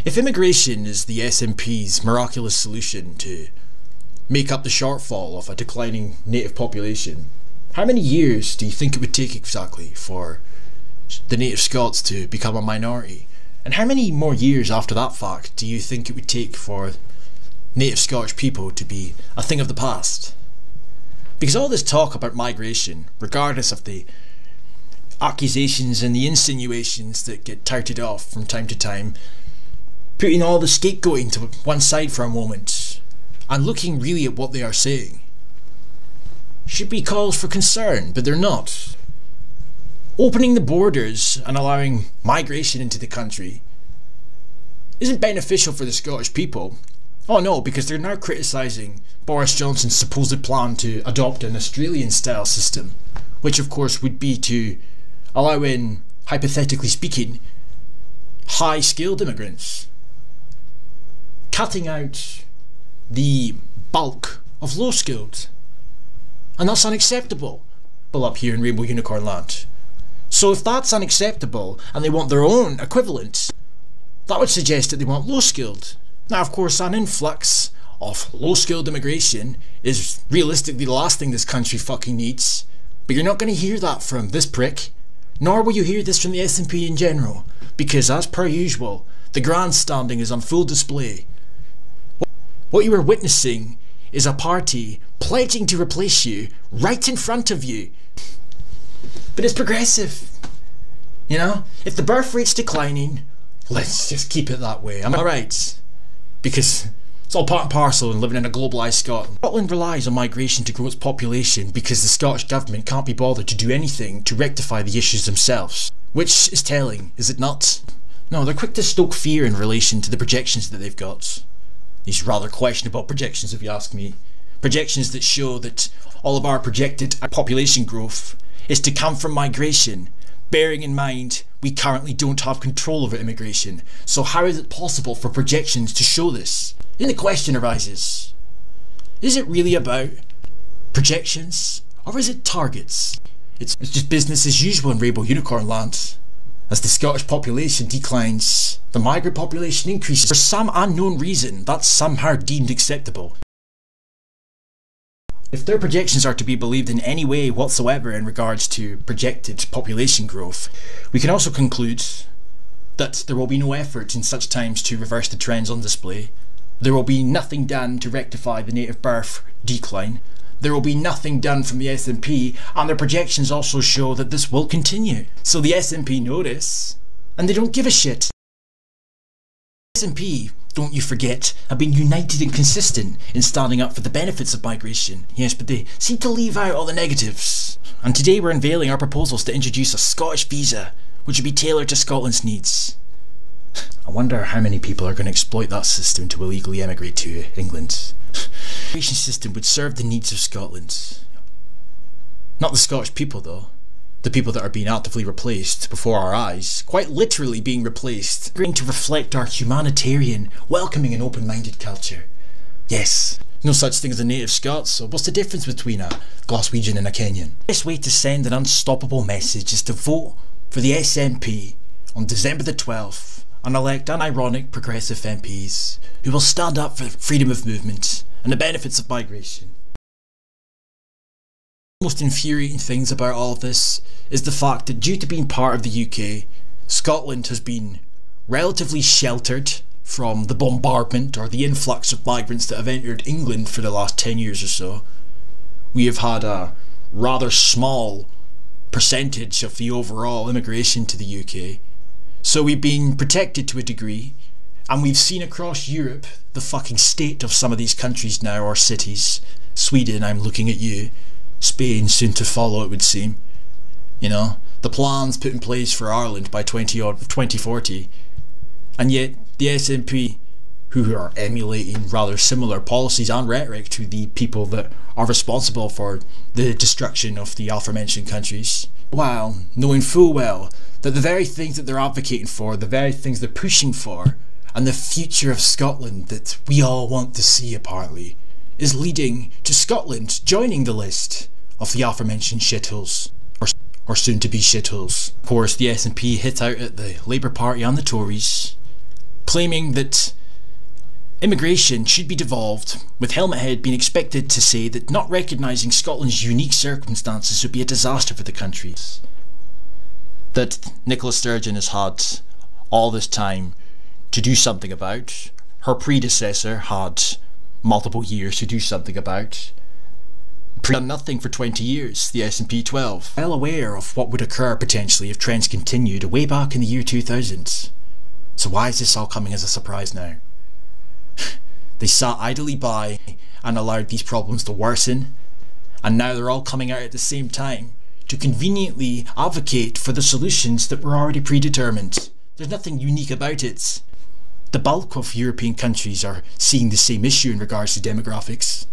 if immigration is the SNP's miraculous solution to make up the shortfall of a declining native population, how many years do you think it would take exactly for the native Scots to become a minority? And how many more years after that fact do you think it would take for native Scottish people to be a thing of the past? Because all this talk about migration, regardless of the accusations and the insinuations that get touted off from time to time, putting all the scapegoating to one side for a moment and looking really at what they are saying, should be cause for concern, but they're not. Opening the borders and allowing migration into the country isn't beneficial for the Scottish people. Oh no, because they're now criticising Boris Johnson's supposed plan to adopt an Australian-style system, which of course would be to allow in, hypothetically speaking, high-skilled immigrants, cutting out the bulk of low-skilled. And that's unacceptable up here in Rainbow Unicorn Land. So if that's unacceptable and they want their own equivalent, that would suggest that they want low-skilled. Now of course an influx of low-skilled immigration is realistically the last thing this country fucking needs, but you're not going to hear that from this prick, nor will you hear this from the SNP in general, because as per usual, the grandstanding is on full display. What you are witnessing is a party pledging to replace you right in front of you. But it's progressive, you know? If the birth rate's declining, let's just keep it that way. Am I right? Because it's all part and parcel in living in a globalised Scotland. Scotland relies on migration to grow its population because the Scottish Government can't be bothered to do anything to rectify the issues themselves. Which is telling, is it not? No, they're quick to stoke fear in relation to the projections that they've got. These rather questionable projections, if you ask me. Projections that show that all of our projected population growth is to come from migration, bearing in mind we currently don't have control over immigration. So how is it possible for projections to show this? Then the question arises, is it really about projections or is it targets? It's just business as usual in Rainbow Unicorn Land. As the Scottish population declines, the migrant population increases. For some unknown reason, that's somehow deemed acceptable. If their projections are to be believed in any way whatsoever in regards to projected population growth, we can also conclude that there will be no effort in such times to reverse the trends on display. There will be nothing done to rectify the native birth decline. There will be nothing done from the SNP, and their projections also show that this will continue. So the SNP know this, and they don't give a shit. The SNP, don't you forget, have been united and consistent in standing up for the benefits of migration. Yes, but they seem to leave out all the negatives. And today we're unveiling our proposals to introduce a Scottish visa, which would be tailored to Scotland's needs. I wonder how many people are going to exploit that system to illegally emigrate to England. The immigration system would serve the needs of Scotland. Not the Scottish people though. The people that are being actively replaced before our eyes, quite literally being replaced, going to reflect our humanitarian, welcoming and open-minded culture. Yes, no such thing as a native Scots, so what's the difference between a Glaswegian and a Kenyan? The best way to send an unstoppable message is to vote for the SNP on December the 12th and elect unironic progressive MPs who will stand up for freedom of movement and the benefits of migration. The most infuriating things about all of this is the fact that due to being part of the UK, Scotland has been relatively sheltered from the bombardment or the influx of migrants that have entered England for the last 10 years or so. We have had a rather small percentage of the overall immigration to the UK. So we've been protected to a degree, and we've seen across Europe the fucking state of some of these countries now, or cities. Sweden, I'm looking at you. Spain soon to follow, it would seem. You know, the plans put in place for Ireland by 2040, and yet the SNP, who are emulating rather similar policies and rhetoric to the people that are responsible for the destruction of the aforementioned countries, while knowing full well that the very things that they're advocating for, the very things they're pushing for, and the future of Scotland that we all want to see apparently, is leading to Scotland joining the list of the aforementioned shitholes, or soon to be shitholes. Of course, the SNP hit out at the Labour Party and the Tories, claiming that immigration should be devolved, with Helmet Head being expected to say that not recognising Scotland's unique circumstances would be a disaster for the country. That Nicola Sturgeon has had all this time to do something about. Her predecessor had multiple years to do something about. Done nothing for 20 years, the S&P 12. Well aware of what would occur potentially if trends continued way back in the year 2000. So why is this all coming as a surprise now? They sat idly by and allowed these problems to worsen, and now they're all coming out at the same time to conveniently advocate for the solutions that were already predetermined. There's nothing unique about it. The bulk of European countries are seeing the same issue in regards to demographics.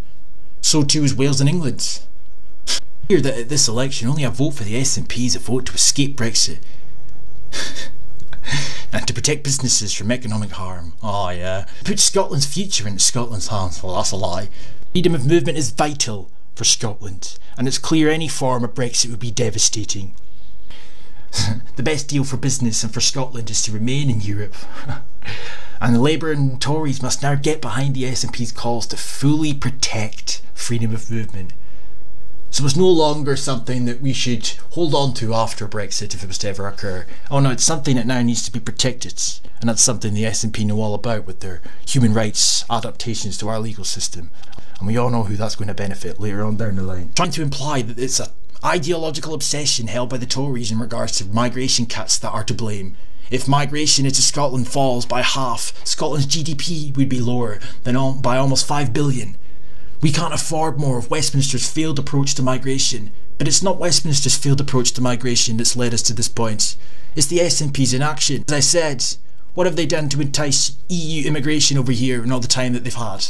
So too is Wales and England. Hear that at this election only a vote for the SNP is a vote to escape Brexit. And to protect businesses from economic harm. Oh yeah. Put Scotland's future into Scotland's hands. Well, that's a lie. Freedom of movement is vital for Scotland, and it's clear any form of Brexit would be devastating. The best deal for business and for Scotland is to remain in Europe. And the Labour and Tories must now get behind the SNP's calls to fully protect freedom of movement. So it's no longer something that we should hold on to after Brexit if it was to ever occur. Oh no, it's something that now needs to be protected. And that's something the SNP know all about with their human rights adaptations to our legal system. And we all know who that's going to benefit later on down the line. Trying to imply that it's an ideological obsession held by the Tories in regards to migration cuts that are to blame. If migration into Scotland falls by half, Scotland's GDP would be lower than by almost 5 billion. We can't afford more of Westminster's failed approach to migration, but it's not Westminster's failed approach to migration that's led us to this point. It's the SNP's inaction. As I said, what have they done to entice EU immigration over here in all the time that they've had?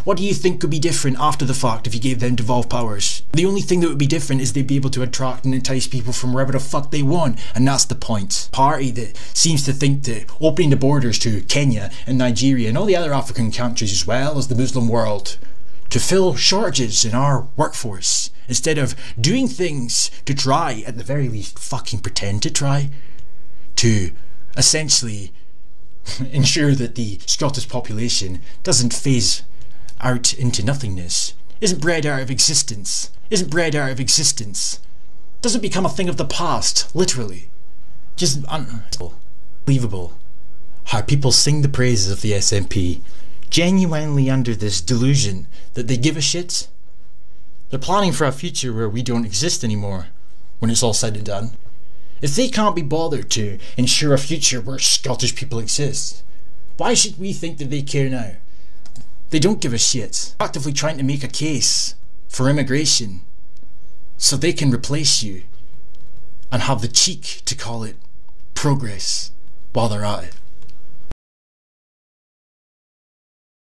What do you think could be different after the fact if you gave them devolved powers? The only thing that would be different is they'd be able to attract and entice people from wherever the fuck they want, and that's the point. Party that seems to think that opening the borders to Kenya and Nigeria and all the other African countries as well as the Muslim world to fill shortages in our workforce, instead of doing things to try, at the very least fucking pretend to try, to essentially ensure that the Scottish population doesn't phase out into nothingness, isn't bred out of existence, doesn't become a thing of the past, literally. Just unbelievable how people sing the praises of the SNP, genuinely under this delusion that they give a shit. They're planning for a future where we don't exist anymore, when it's all said and done. If they can't be bothered to ensure a future where Scottish people exist, why should we think that they care now? They don't give a shit. Actively trying to make a case for immigration so they can replace you and have the cheek to call it progress while they're at it.